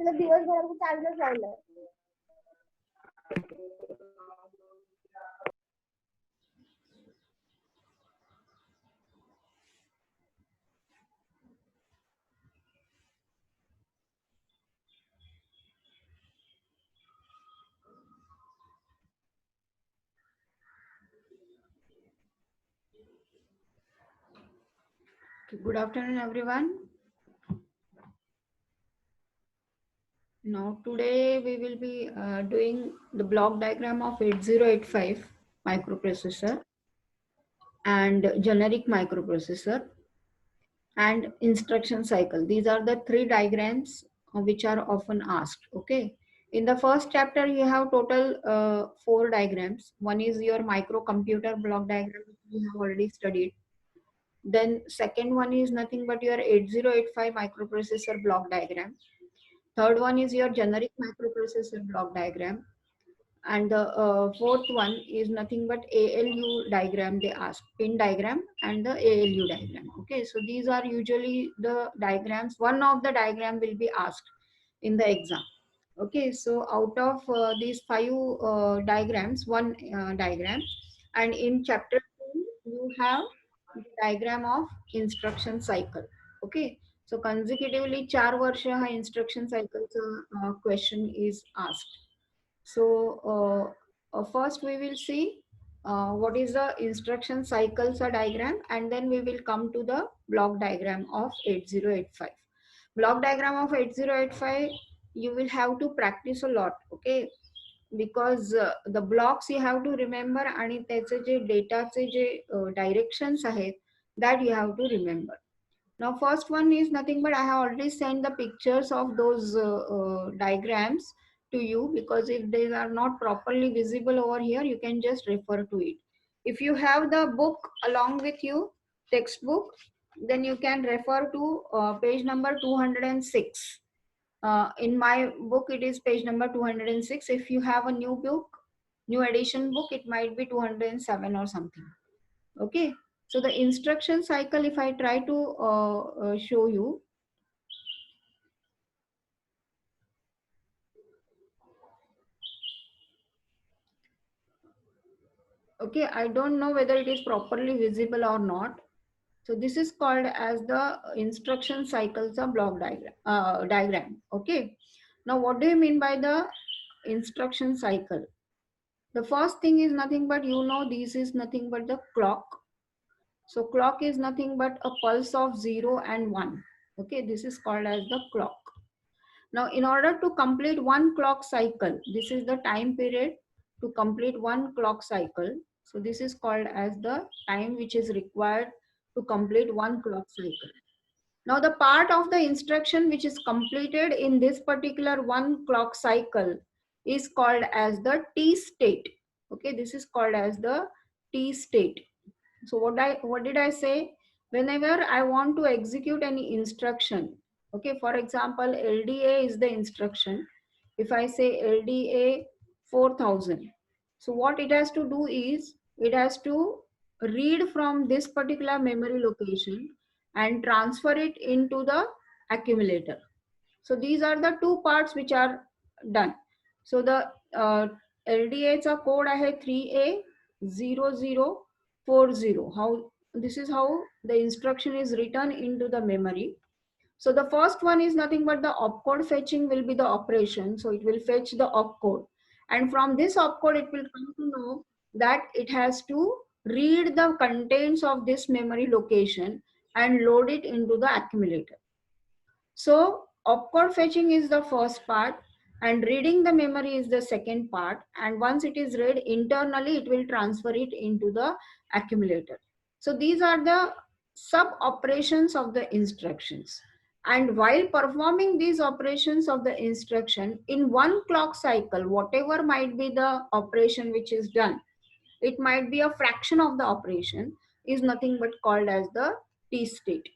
त्याला दिवसभरामध्ये चार्जच लावलं. Good afternoon, everyone. Now today we will be doing the block diagram of 8085 microprocessor and generic microprocessor and instruction cycle. These are the three diagrams which are often asked. Okay. In the first chapter, you have total 4 diagrams. One is your microcomputer block diagram, which we have already studied. Then second one is nothing but your 8085 microprocessor block diagram. Third one is your generic microprocessor block diagram. And the fourth one is nothing but ALU diagram they ask, pin diagram and the ALU diagram. Okay, so these are usually the diagrams. One of the diagram will be asked in the exam. Okay, so out of these 5 diagrams, one diagram, and in chapter 2 you have the diagram of instruction cycle. Okay, so consecutively 4 varsha ha instruction cycle question is asked. So first we will see what is the instruction cycles diagram, and then we will come to the block diagram of 8085. Block diagram of 8085 you will have to practice a lot, okay, because the blocks you have to remember आणि त्याचे जे डेटाचे जे directions आहेत that you have to remember. Now first one is nothing but I have already sent the pictures of those diagrams to you, because if they are not properly visible over here you can just refer to it. If you have the book along with you, textbook, then you can refer to page number 206. In my book it is page number 206. If you have a new book, new edition book, it might be 207 or something. Okay, so the instruction cycle, if I try to show you, okay, I don't know whether it is properly visible or not. So this is called as the instruction cycles of block diagram. Okay, now what do you mean by the instruction cycle? The first thing is nothing but, you know, this is nothing but the clock. So clock is nothing but a pulse of 0 and 1. Okay, this is called as the clock. Now in order to complete one clock cycle, this is the time period to complete one clock cycle. So this is called as the time which is required to complete one clock cycle. Now the part of the instruction which is completed in this particular one clock cycle is called as the T state. Okay, this is called as the T state. So what did I say? Whenever I want to execute any instruction, okay, for example, LDA is the instruction. If I say LDA 4000, so what it has to do is it has to read from this particular memory location and transfer it into the accumulator. So these are the two parts which are done. So the LDA चा code आहे 3A0040. How this is how the instruction is written into the memory. So the first one is nothing but the opcode fetching will be the operation. So it will fetch the opcode, and from this opcode it will come to know that it has to read the contents of this memory location and load it into the accumulator. So opcode fetching is the first part and reading the memory is the second part, and once it is read internally it will transfer it into the accumulator. So these are the sub operations of the instructions, and while performing these operations of the instruction in one clock cycle, whatever might be the operation which is done, it might be a fraction of the operation, is nothing but called as the T state.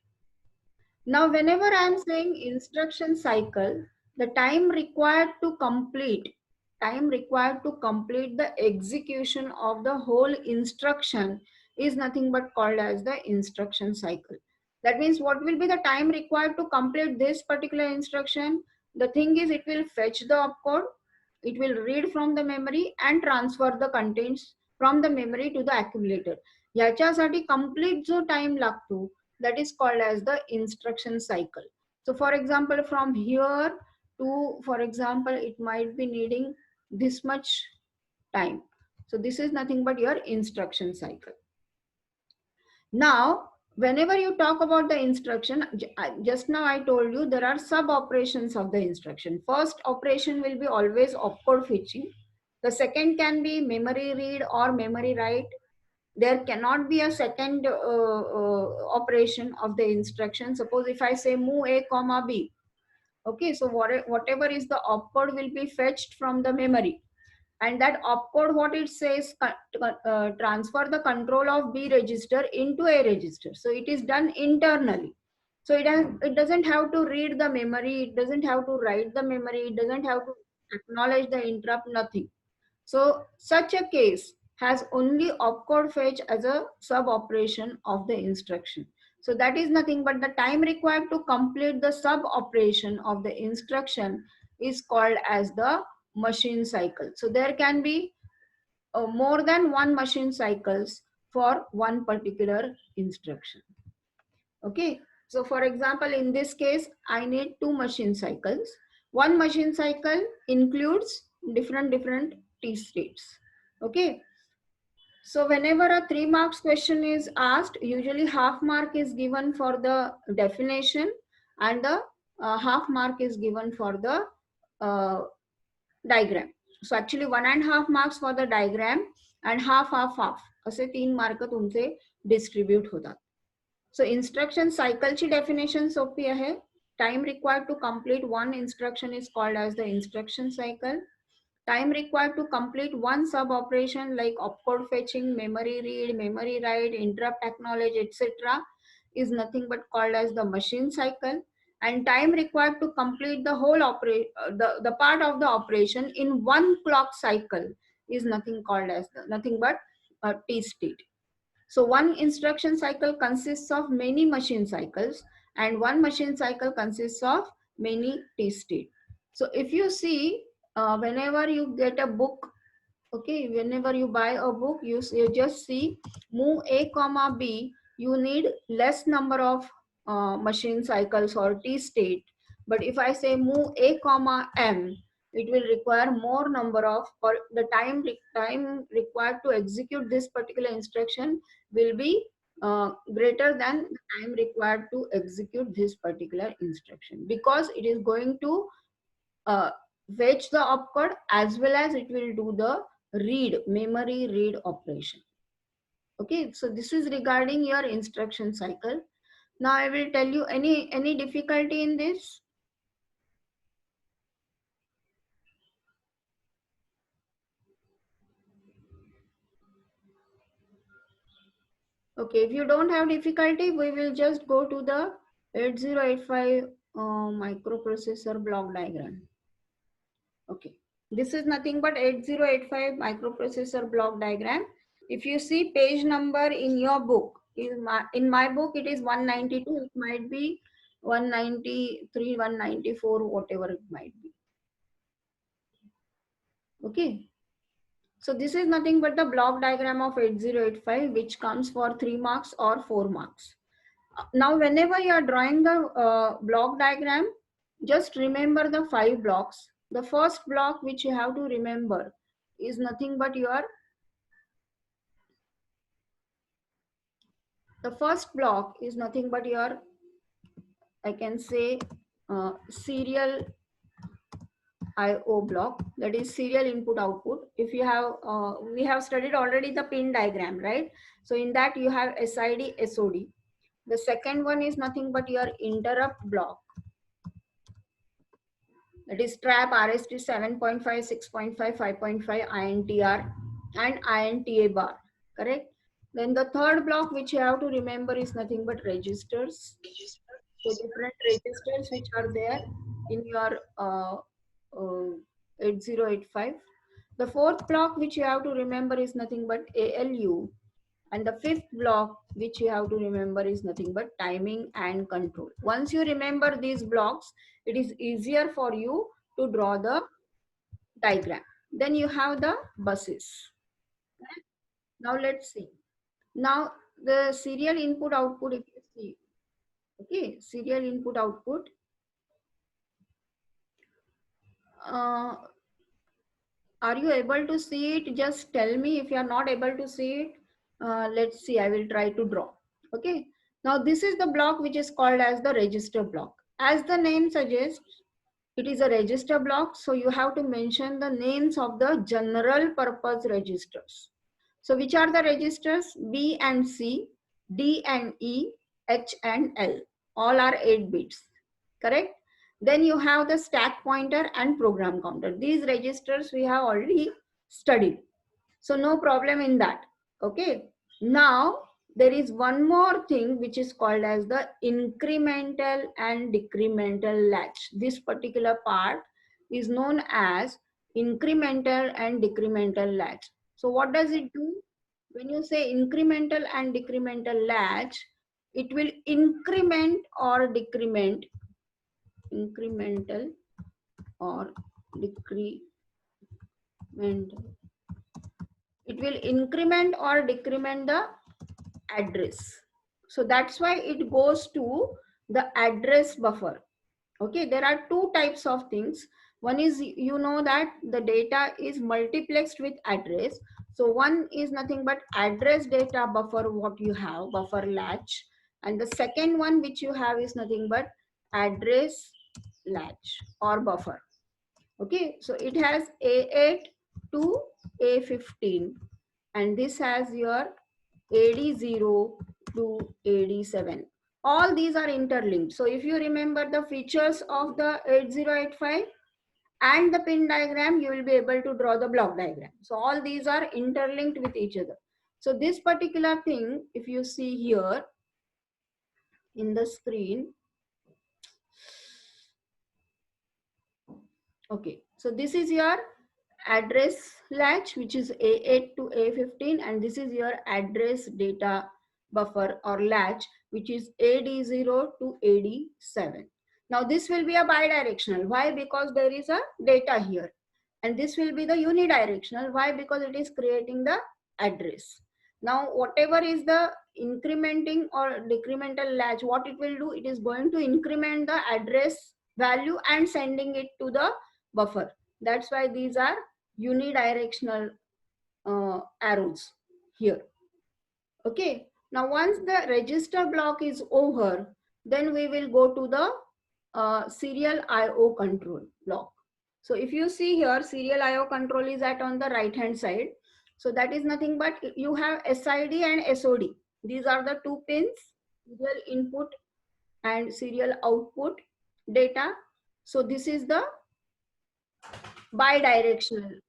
Now, whenever I am saying instruction cycle, the time required to complete the execution of the whole instruction is nothing but called as the instruction cycle. That means what will be the time required to complete this particular instruction? The thing is, it will fetch the opcode, it will read from the memory and transfer the contents from the memory to the accumulator. याच्यासाठी complete जो time लागतो, that is called as the instruction cycle. So for example, from here to, for example, it might be needing this much time. So this is nothing but your instruction cycle. Now, whenever you talk about the instruction, just now I told you there are sub operations of the instruction. First operation will be always opcode fetching. The second can be memory read or memory write. There cannot be a second operation of the instruction. Suppose if I say move a comma b, okay, so whatever is the opcode will be fetched from the memory, and that opcode, what it says, transfer the control of B register into A register. So it is done internally. So it doesn't have to read the memory, it doesn't have to write the memory, it doesn't have to acknowledge the interrupt, nothing. So such a case has only opcode fetch as a sub operation of the instruction. So that is nothing but the time required to complete the sub operation of the instruction is called as the machine cycle. So there can be more than one machine cycles for one particular instruction. Okay. So for example, in this case, I need two machine cycles. One machine cycle includes different T states. Okay. So whenever a 3 marks question is asked, usually half mark is given for the definition and the half mark is given for the diagram. So actually 1.5 marks for the diagram and half. असे 3 mark तुमचे distribute होतात. So instruction cycle ची definition सोपी आहे. Time required to complete one instruction is called as the instruction cycle. Time required to complete one sub operation like opcode fetching, memory read, memory write, interrupt acknowledge, etc. is nothing but called as the machine cycle. And time required to complete the whole the part of the operation in one clock cycle is nothing called as nothing but T state. So one instruction cycle consists of many machine cycles, and one machine cycle consists of many T state. So if you see, whenever you get a book, okay, whenever you buy a book, you just see move A comma B, you need less number of machine cycles or T state. But if I say move A comma M, it will require more number of, or the time required to execute this particular instruction will be greater than the time required to execute this particular instruction, because it is going to fetch the opcode as well as it will do the memory read operation. Okay, so this is regarding your instruction cycle. Now I will tell you any difficulty in this. Okay, if you don't have difficulty, we will just go to the 8085 microprocessor block diagram. Okay, this is nothing but 8085 microprocessor block diagram. If you see page number in your book, in my book it is 192, it might be 193, 194, whatever it might be. Okay, so this is nothing but the block diagram of 8085, which comes for 3 marks or 4 marks. Now whenever you are drawing the block diagram, just remember the 5 blocks. The first block which you have to remember is nothing but your, the first block is nothing but your, I can say, serial IO block, that is serial input output. If you have, we have studied already the pin diagram, right? So in that you have SID, SOD. The second one is nothing but your interrupt block, that is trap, RST 7.5, 6.5, 5.5, INTR and INTA bar, correct? Then the third block which you have to remember is nothing but registers. So different registers which are there in your 8085. The fourth block which you have to remember is nothing but ALU. And the fifth block which you have to remember is nothing but timing and control. Once you remember these blocks, it is easier for you to draw the diagram. Then you have the buses. Now let's see. Now the serial input output, if you see, okay, serial input output. Uh, are you able to see it? Just tell me if you are not able to see it. Let's see, I will try to draw. Okay. Now this is the block which is called as the register block. As the name suggests, it is a register block. So you have to mention the names of the general purpose registers. So which are the registers? B and C, D and E, H and L. All are 8 bits. Correct? Then you have the stack pointer and program counter. These registers we have already studied. So no problem in that. Okay. Now there is one more thing which is called as the incremental and decremental latch. This particular part is known as incremental and decremental latch. So what does it do? When you say incremental and decremental latch, it will increment or decrement, incremental or decremental. It will increment or decrement the address. So that's why it goes to the address buffer. Okay, there are two types of things. One is, you know that the data is multiplexed with address. So one is nothing but address data buffer, what you have, buffer latch. And the second one which you have is nothing but address latch or buffer. Okay, so it has A8 to A15 and this has your AD0 to AD7. All these are interlinked. So if you remember the features of the 8085 and the pin diagram, you will be able to draw the block diagram. So all these are interlinked with each other. So this particular thing, if you see here in the screen, okay, so this is your address latch which is A8 to A15 and this is your address data buffer or latch which is AD0 to AD7. Now this will be a bidirectional. Why? Because there is a data here. And this will be the unidirectional. Why? Because it is creating the address. Now whatever is the incrementing or decremental latch, what it will do, it is going to increment the address value and sending it to the buffer. That's why these are unidirectional arrows here. Okay. Now once the register block is over, then we will go to the serial IO control block. So if you see here, serial IO control is at on the right hand side. So that is nothing but you have SID and SOD. These are the two pins, serial input and serial output data. So this is the bidirectional.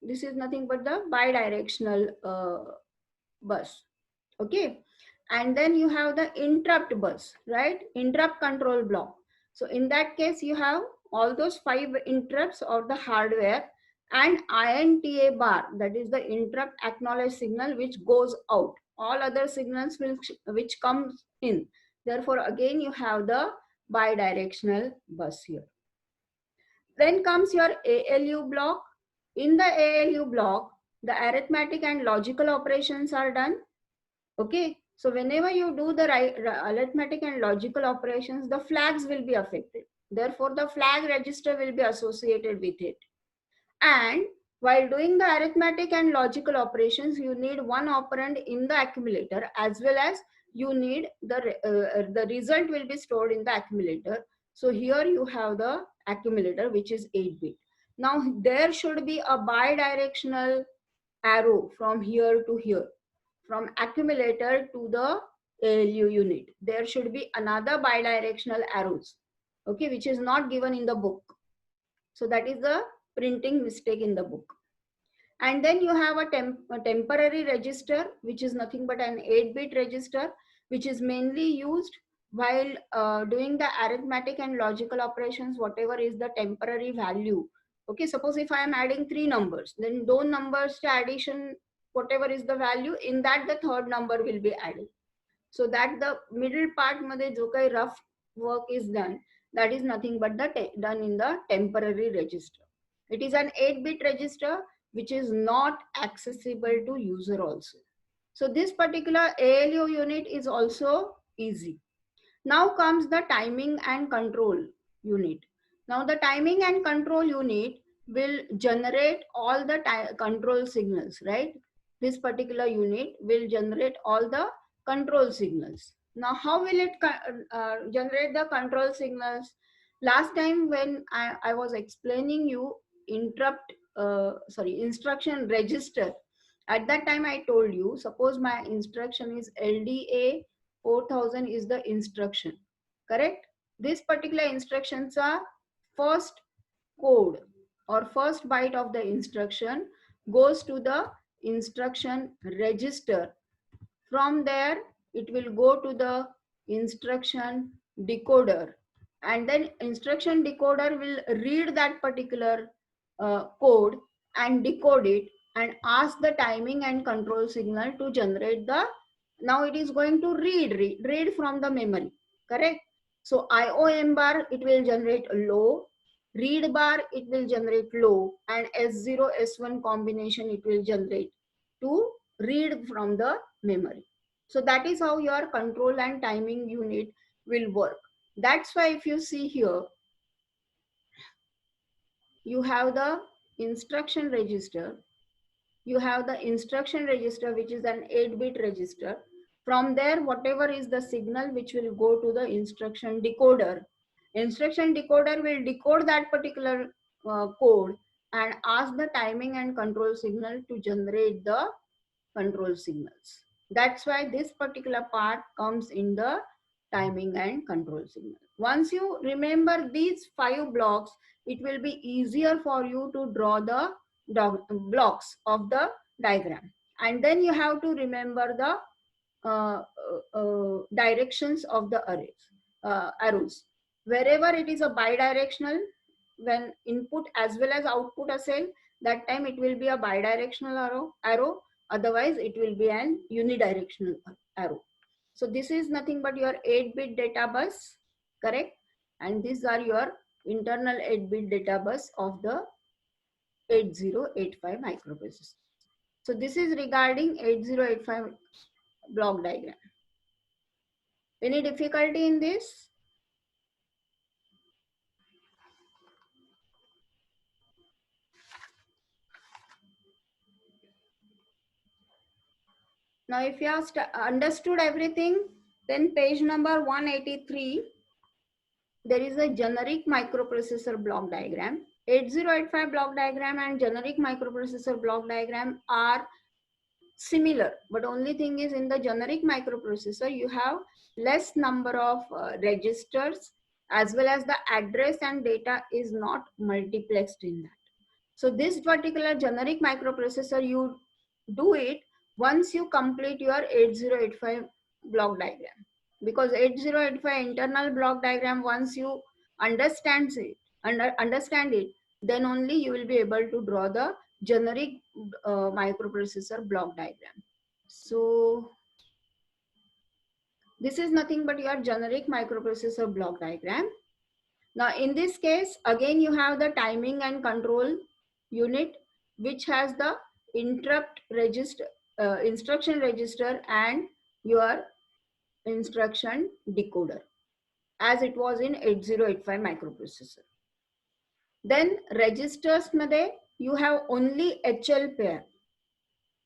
This is nothing but the bidirectional bus. Okay. And then you have the interrupt bus, right? Interrupt control block. So in that case, you have all those 5 interrupts of the hardware and INTA bar, that is the interrupt acknowledge signal which goes out. All other signals which comes in. Therefore, again, you have the bidirectional bus here. Then comes your ALU block. In the ALU block, the arithmetic and logical operations are done. Okay, so whenever you do the arithmetic and logical operations, the flags will be affected. Therefore, the flag register will be associated with it. And while doing the arithmetic and logical operations, you need one operand in the accumulator as well as you need the result will be stored in the accumulator. So here you have the accumulator which is 8-bit. Now there should be a bidirectional arrow from here to here, from accumulator to the ALU unit. There should be another bidirectional arrows, okay, which is not given in the book. So that is the printing mistake in the book. And then you have a temporary register, which is nothing but an 8-bit register, which is mainly used while doing the arithmetic and logical operations, whatever is the temporary value. Okay, suppose if I am adding 3 numbers, then those numbers addition whatever is the value, in that the third number will be added. So that the middle part मध्ये जो काही rough work is done, that is nothing but done in the temporary register. It is an 8-bit register which is not accessible to user also. So this particular ALU unit is also easy. Now comes the timing and control unit. Now the timing and control unit will generate all the control signals, right? This particular unit will generate all the control signals. Now how will it generate the control signals? Last time when I was explaining you instruction register, at that time I told you, suppose my instruction is LDA 4000 is the instruction, correct? This particular instructions are first code or first byte of the instruction goes to the instruction register. From there it will go to the instruction decoder, and then instruction decoder will read that particular code and decode it and ask the timing and control signal to generate the, now it is going to read from the memory, correct? So IOM bar it will generate low, read bar it will generate low, and S0 S1 combination it will generate to read from the memory. So that is how your control and timing unit will work. That's why if you see here, you have the instruction register. You have the instruction register, which is an 8-bit register. From there, whatever is the signal which will go to the instruction decoder. Instruction decoder will decode that particular code and ask the timing and control signal to generate the control signals. That's why this particular part comes in the timing and control signal. Once you remember these 5 blocks, it will be easier for you to draw the blocks of the diagram. And then you have to remember the directions of the arrows. Wherever it is a bidirectional, when input as well as output असेल, that time it will be a bidirectional arrow. Otherwise, it will be an unidirectional arrow. So this is nothing but your 8-bit data bus, correct? And these are your internal 8-bit data bus of the 8085 microprocessor. So this is regarding 8085 block diagram. Any difficulty in this? Now, if you have understood everything, then page number 183, there is a generic microprocessor block diagram. 8085 block diagram and generic microprocessor block diagram are similar, but only thing is in the generic microprocessor, you have less number of registers, as well as the address and data is not multiplexed in that. So this particular generic microprocessor, you do it once you complete your 8085 block diagram, because 8085 internal block diagram, once you understand it, then only you will be able to draw the generic microprocessor block diagram. So this is nothing but your generic microprocessor block diagram. Now in this case, again you have the timing and control unit, which has the interrupt register, instruction register, and your instruction decoder, as it was in 8085 microprocessor. Then registers मध्ये you have only HL pair,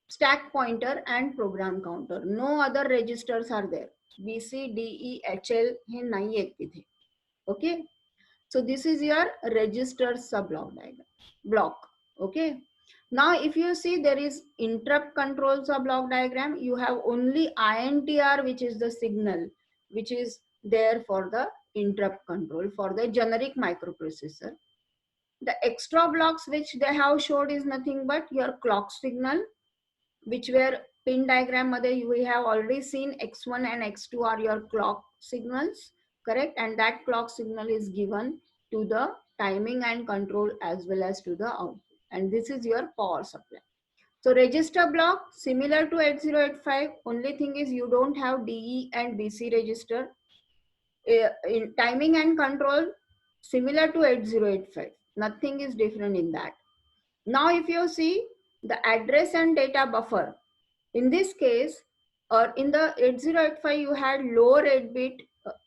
stack pointer and program counter. No other registers are there. BC, DE, HL हे नाही आहेत तिथे. Okay. So this is your register sub-block diagram block. Okay. Now if you see, there is interrupt control sub-block diagram. You have only INTR, which is the signal which is there for the interrupt control for the generic microprocessor. The extra blocks which they have showed is nothing but your clock signal, which were pin diagram मध्ये we have already seen X1 and X2 are your clock signals, correct? And that clock signal is given to the timing and control as well as to the output. And this is your power supply. So register block similar to 8085. Only thing is you don't have DE and BC register. In timing and control similar to 8085. Nothing is different in that. Now if you see the address and data buffer, in this case, or in the 8085 you had lower 8-bit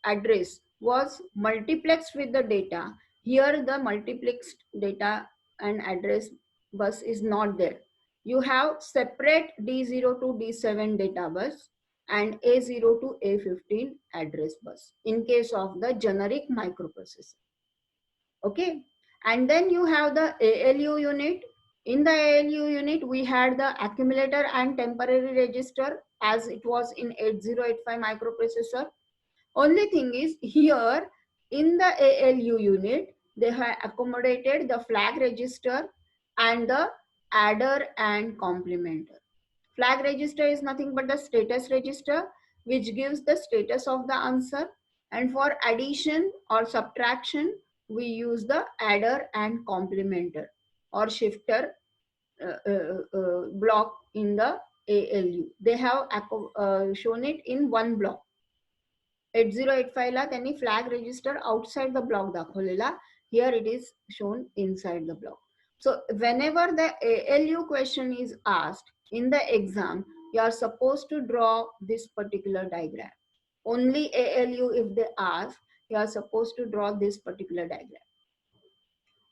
address was multiplexed with the data. Here the multiplexed data and address bus is not there. You have separate D0 to D7 data bus and A0 to A15 address bus in case of the generic microprocessor. Okay, and then you have the ALU unit. In the ALU unit, we had the accumulator and temporary register as it was in 8085 microprocessor. Only thing is here in the ALU unit, they have accommodated the flag register and the adder and complementer. Flag register is nothing but the status register which gives the status of the answer, and for addition or subtraction we use the adder and complementer or shifter block in the ALU. They have shown it in one block. 8085 ला त्यांनी flag register outside the block दाखवलेला. Here it is shown inside the block. So whenever the ALU question is asked in the exam, you are supposed to draw this particular diagram. Only ALU if they ask, you are supposed to draw this particular diagram.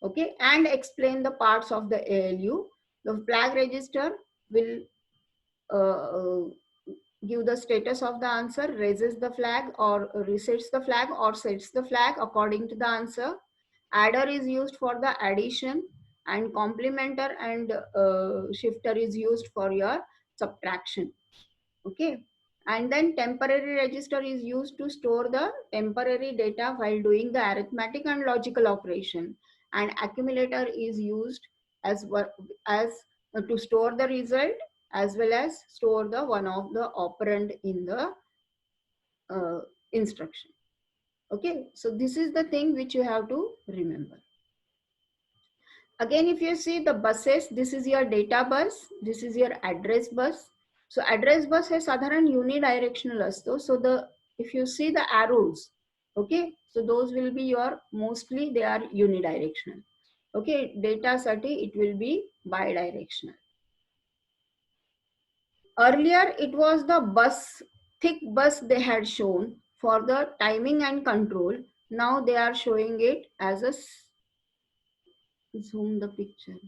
Okay, and explain the parts of the ALU. The flag register will give the status of the answer, raises the flag or resets the flag or sets the flag according to the answer. Adder is used for the addition and complementer and shifter is used for your subtraction. Okay, and then temporary register is used to store the temporary data while doing the arithmetic and logical operation, and accumulator is used as to store the result as well as store the one of the operand in the instruction. Okay, so this is the thing which you have to remember. Again, if you see the buses, this is your data bus, this is your address bus. So address bus है साधारण unidirectional असतो. So if you see the arrows, okay, so those will be your, mostly they are unidirectional. Okay, data साठी it will be bidirectional. Earlier it was the bus, thick bus they had shown for the timing and control. Now they are showing it as a, zoom the picture.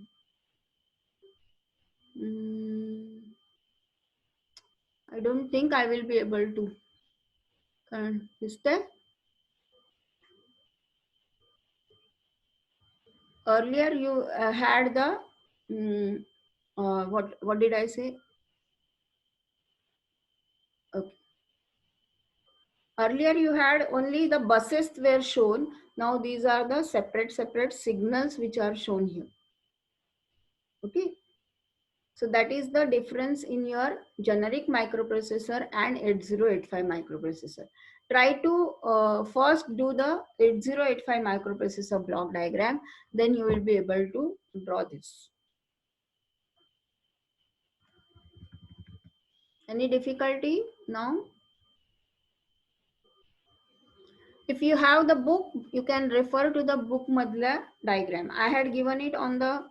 I don't think I will be able to. Is there? Earlier you had the what did I say? Okay. Earlier you had only the buses were shown. Now these are the separate signals which are shown here. Okay. So that is the difference in your generic microprocessor and 8085 microprocessor. Try to first do the 8085 microprocessor block diagram, then you will be able to draw this. Any difficulty now? If you have the book, you can refer to the book madla diagram. I had given it on the,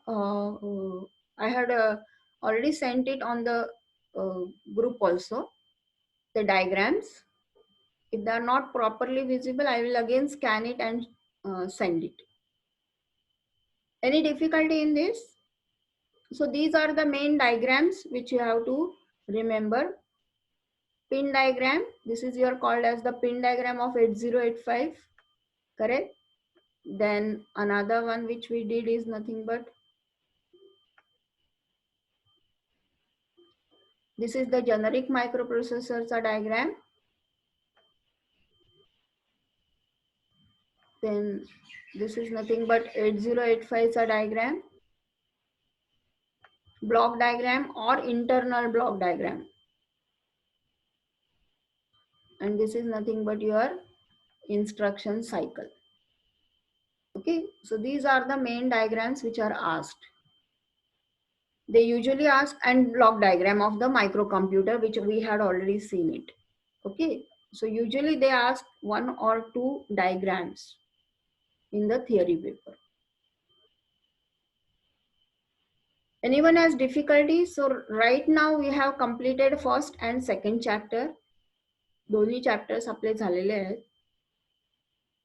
I had already sent it on the group also, the diagrams. If they are not properly visible, I will again scan it and send it. Any difficulty in this? So these are the main diagrams which you have to remember. Pin diagram, this is your called as the pin diagram of 8085, correct? Then another one which we did is nothing but, this is the generic microprocessors diagram. Then this is nothing but 8085 diagram, block diagram or internal block diagram. And this is nothing but your instruction cycle. Okay, so these are the main diagrams which are asked. They usually ask and block diagram of the microcomputer, which we had already seen it. Okay, so usually they ask one or two diagrams in the theory paper. Anyone has difficulty? So right now we have completed first and second chapter. दोन्ही chapters आपले झालेले आहेत.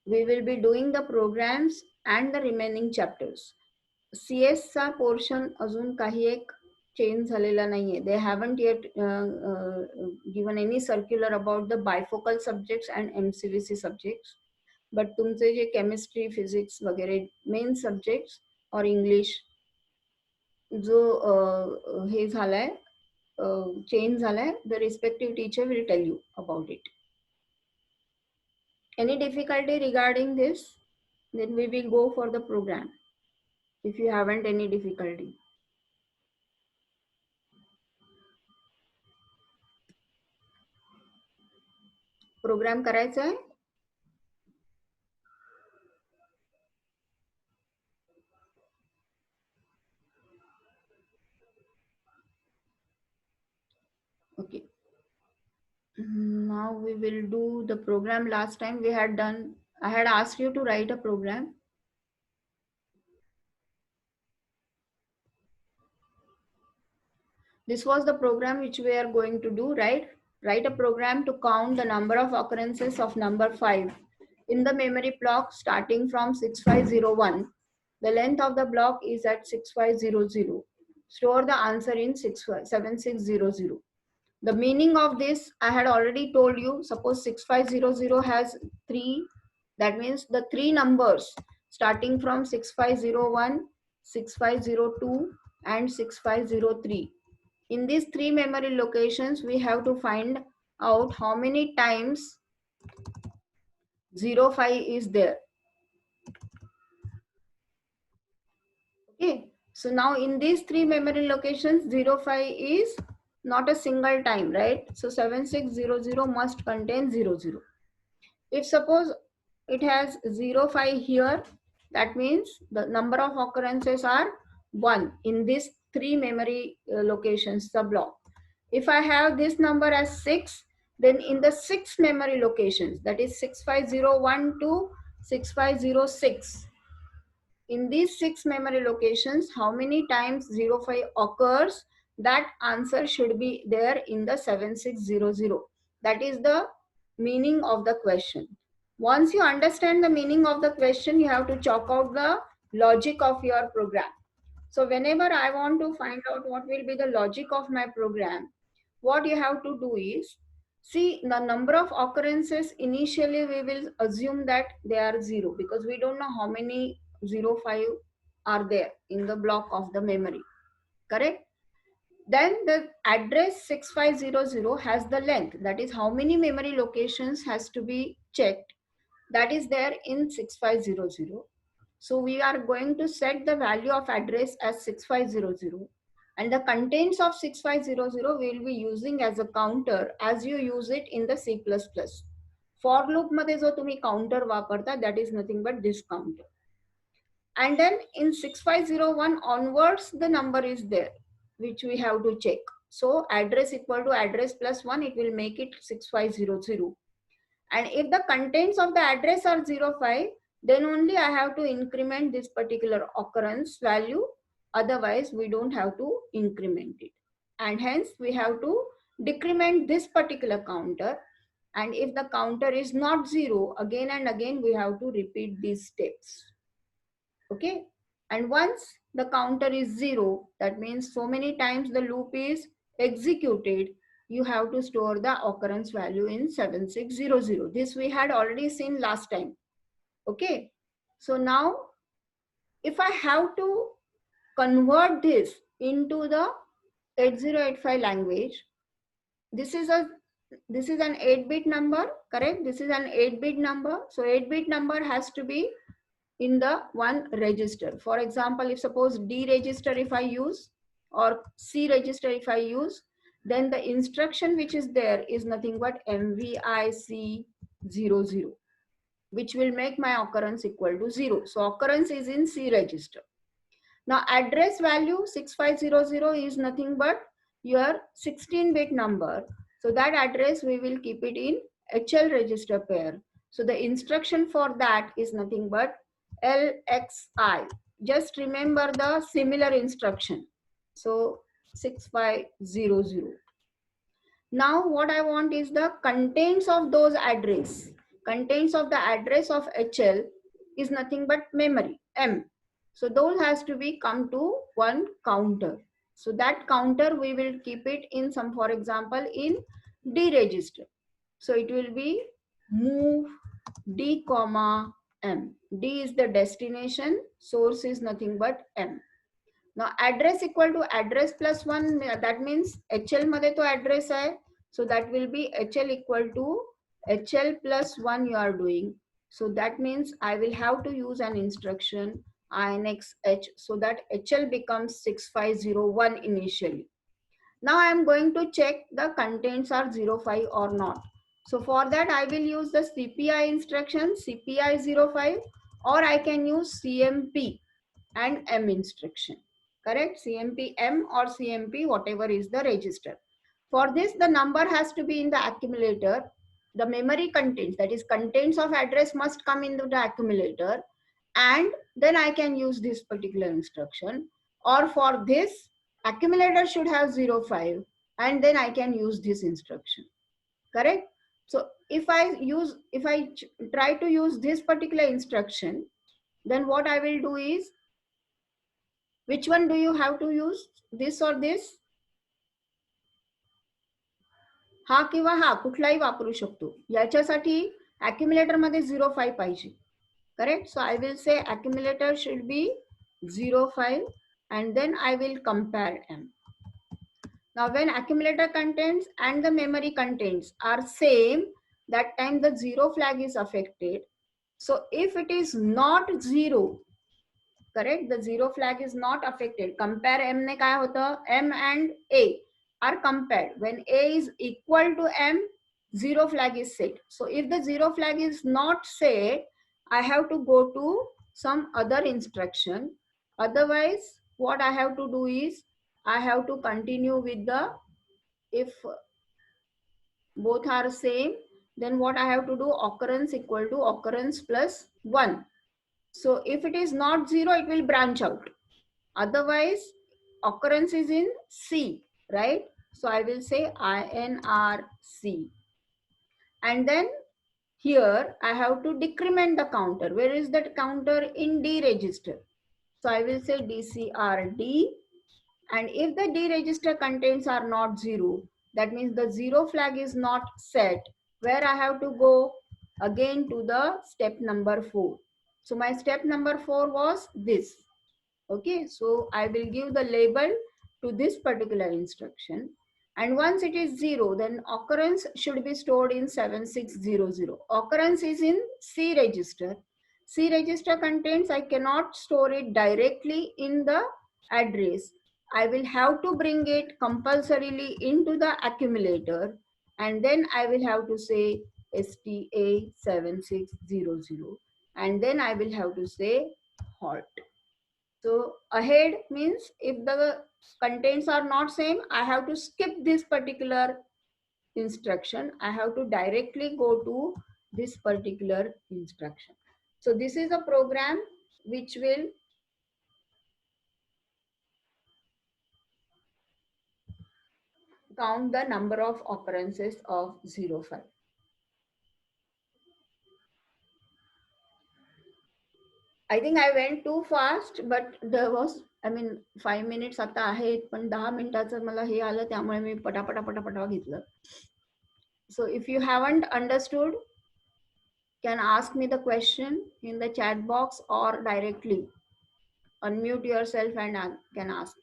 We will be doing the programs and the remaining chapters. CS चा portion अजून काही एक change झालेला नाहीये. They haven't yet given any circular about the bifocal subjects and MCVC subjects. But तुमचे जे chemistry, physics वगैरे main subjects or English जो हे झालाय change झालाय, the respective teacher will tell you about it. Any difficulty regarding this? Then we will go for the program. If you haven't any difficulty. Program करायचा आहे? Okay. Now we will do the program. Last time we had done, I had asked you to write a program. This was the program which we are going to do, right? Write a program to count the number of occurrences of number 5 in the memory block starting from 6501. The length of the block is at 6500. Store the answer in 7600. The meaning of this, I had already told you. Suppose 6500 has 3, that means the 3 numbers starting from 6501, 6502 and 6503. In these 3 memory locations, we have to find out how many times 05 is there. Okay, so now in these 3 memory locations, 05 is not a single time, right? So 7600 must contain 00. If suppose it has 05 here, that means the number of occurrences are 1 in these 3 memory locations, the block. If I have this number as 6, then in the 6 memory locations, that is 65012, to 6506, in these 6 memory locations, how many times 05 occurs, that answer should be there in the 7600. That is the meaning of the question. Once you understand the meaning of the question, you have to chalk out the logic of your program. So whenever I want to find out what will be the logic of my program, what you have to do is, see the number of occurrences. Initially we will assume that they are 0 because we don't know how many 05 are there in the block of the memory, correct? Then the address 6500 has the length, that is how many memory locations has to be checked, that is there in 6500. So we are going to set the value of address as 6500, and the contents of 6500 we will be using as a counter as you use it in the C++. For loop मध्ये जो तुम्ही counter वापरता, that is nothing but this counter. And then in 6501 onwards, the number is there, which we have to check. So address equal to address plus 1, it will make it 6500. And if the contents of the address are 05, then only I have to increment this particular occurrence value. Otherwise, we don't have to increment it. And hence, we have to decrement this particular counter. And if the counter is not 0, again and again, we have to repeat these steps. Okay. And once the counter is 0, that means so many times the loop is executed, you have to store the occurrence value in 7600. This we had already seen last time. Okay. So now if I have to convert this into the 8085 language, this is an 8-bit number, correct? This is an 8-bit number. So 8-bit number has to be in the one register. For example, if suppose D register if I use, or C register if I use, then the instruction which is there is nothing but MVIC00, which will make my occurrence equal to 0. So occurrence is in C register. Now address value 6500 is nothing but your 16-bit number. So that address we will keep it in HL register pair. So the instruction for that is nothing but LXI. Just remember the similar instruction. So 6500. Now what I want is the contents of those address. Contents of the address of HL is nothing but memory, M. So those has to be come to one counter. So that counter we will keep it in some, for example, in D register. So it will be move D comma M. D is the destination, source is nothing but M. Now address equal to address plus 1, that means HL मध्ये तो address है. So that will be HL equal to HL plus 1 you are doing. So that means I will have to use an instruction INXH so that HL becomes 6501 initially. Now I am going to check the contents are 05 or not. So for that I will use the CPI instruction CPI 05, or I can use CMP and M instruction. Correct? CMP M or CMP, whatever is the register. For this, the number has to be in the accumulator. The memory contents, that is contents of address, must come into the accumulator, and then I can use this particular instruction. Or for this, accumulator should have 05, and then I can use this instruction. Correct? So if I try to use this particular instruction, then what I will do is, which one do you have to use, this or this? हा किंवा हा कुठलाही वापरू शकतो. याच्यासाठी accumulator मध्ये 05 पाहिजे. Correct? So I will say accumulator should be 05, and then I will compare M. Now when accumulator contents and the memory contents are same, that time the 0 flag is affected. So if it is not 0, correct, the 0 flag is not affected. Compare M ने काय होतं, M and A are compared. When A is equal to M, 0 flag is set. So if the 0 flag is not set, I have to go to some other instruction. Otherwise what I have to do is, I have to continue with the, if both are same, then what I have to do, occurrence equal to occurrence plus 1. So if it is not 0, it will branch out. Otherwise, occurrence is in C, right? So I will say INRC. And then here I have to decrement the counter. Where is that counter? In D register. So I will say DCRD. And if the D register contents are not 0, that means the 0 flag is not set. Where I have to go? Again to the step number 4. So my step number 4 was this. Okay, so I will give the label to this particular instruction, and once it is 0, then occurrence should be stored in 7600. Occurrence is in C register. C register contains, I cannot store it directly in the address. I will have to bring it compulsorily into the accumulator, and then I will have to say STA 7600, and then I will have to say halt. So ahead means if the contents are not same, I have to skip this particular instruction. I have to directly go to this particular instruction. So this is a program which will count the number of occurrences of 05. I think I went too fast, but there was, 5 minutes आता आहेत, पण 10 मिनिटाचं मला हे आलं, त्यामुळे मी पटापटा घेतलं. So if you haven't understood, can ask me the question in the chat box or directly unmute yourself and can ask.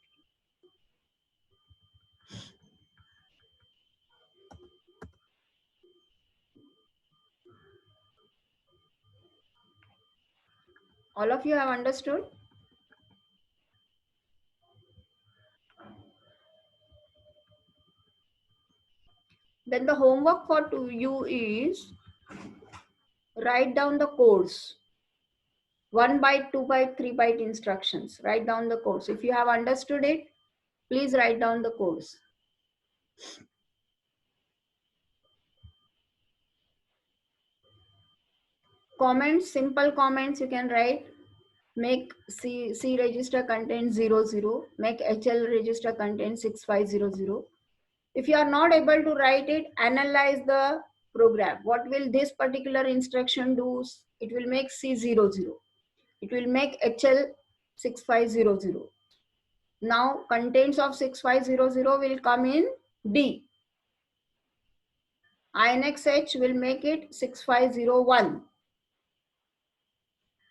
All of you have understood? Then the homework for you is write down the codes. 1 byte, 2 byte, 3 byte instructions. Write down the codes. If you have understood it, please write down the codes. Comments, simple comments you can write. Make C register contain 00. Make HL register contain 6500. If you are not able to write it, analyze the program. What will this particular instruction do? It will make C00. It will make HL 6500. Now contents of 6500 will come in D. INXH will make it 6501.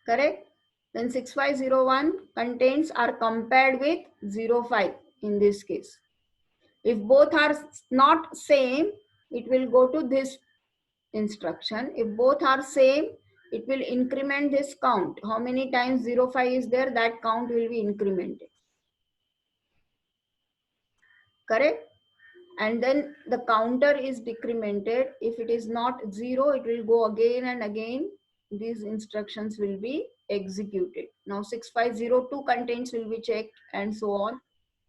Correct? Then 6501 contains are compared with 05 in this case. If both are not same, it will go to this instruction. If both are same, it will increment this count. How many times 05 is there, that count will be incremented. Correct? And then the counter is decremented. If it is not 0, it will go again and again. These instructions will be executed. Now 6502 contents will be checked and so on.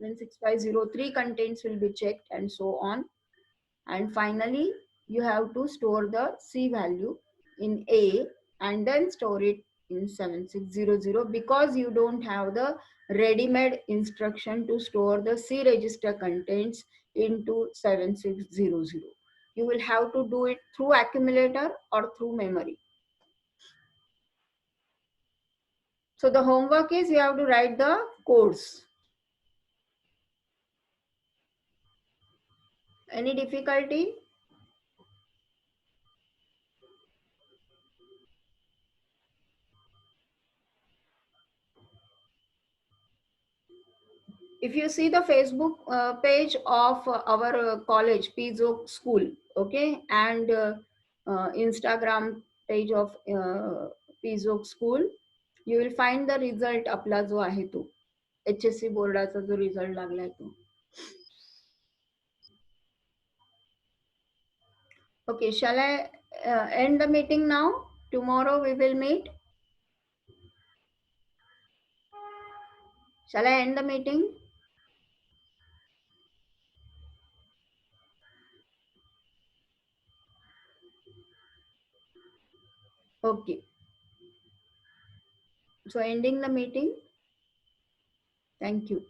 Then 6503 contents will be checked and so on. And finally, you have to store the C value in A and then store it in 7600 because you don't have the ready-made instruction to store the C register contents into 7600. You will have to do it through accumulator or through memory. So the homework is you have to write the codes. Any difficulty? If you see the Facebook page of our college, Pizzo School, okay, and Instagram page of Pizzo School, you will find the result आपला जो आहे तो HSC बोर्डाचा जो result लागलाय तो. Okay, shall I end the meeting now? Tomorrow we will meet. Shall I end the meeting? Okay. So ending the meeting. Thank you.